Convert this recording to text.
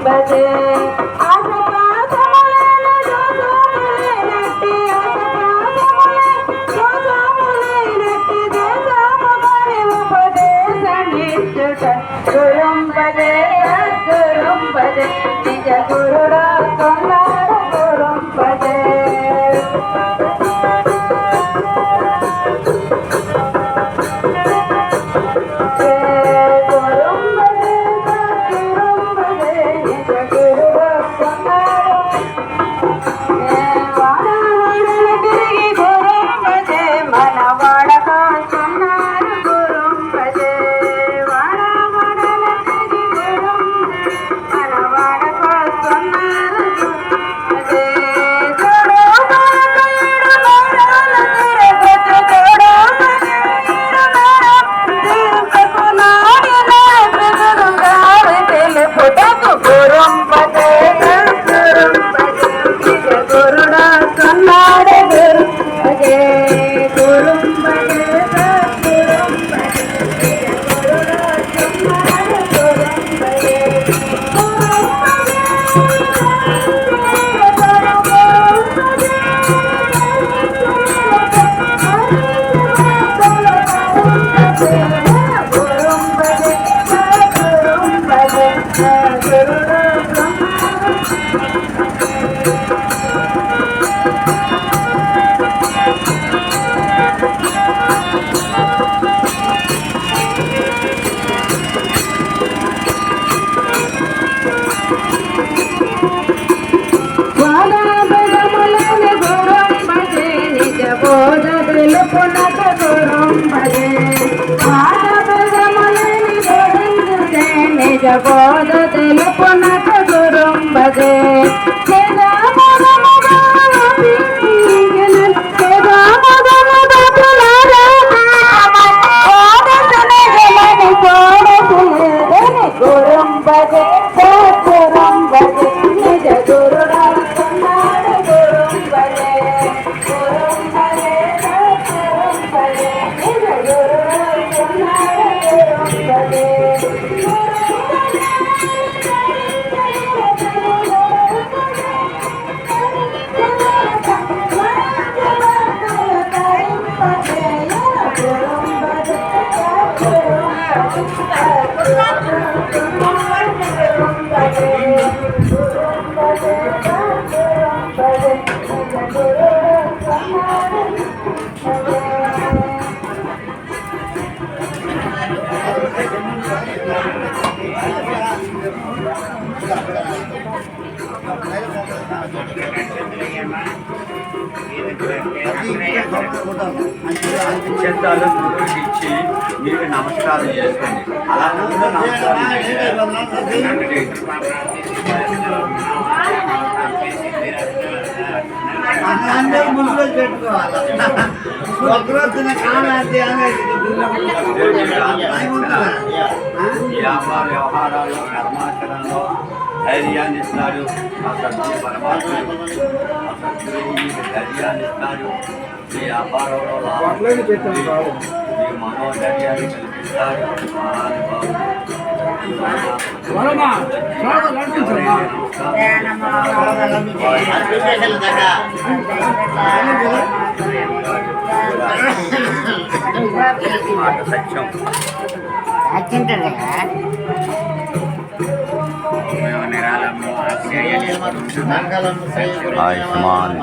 భజే గురుం భజే గురుం భజే నిజ గురుడా కొన్నాడు గురుం భజే జగోద తెలుపునట గురుం భజే గురుం భజే గురుం భజే నిజ గురుడా కొన్నాడు గురుం భజే గురుం భజే గురుం భజే నిజ గురుడా కొన్నాడు గురుం భజే చెందాలు గురువుకి ఇచ్చి మీరు నమస్కారం చేసుకోండి. అలా నమస్కారం ముందులో పెట్టుకోవాలి. వ్యాపార వ్యవహారాల్లో కర్మాచరణలో ధైర్యాన్ని ఇస్తారు. ఆ సద్గురు పరమాత్మ ఆ సద్గురు మీకు ధైర్యాన్ని ఇస్తారు. మీ వ్యాపారంలో మీ మనోధైర్యాన్ని కల్పిస్తారు. आयुष्मान आयुष्मान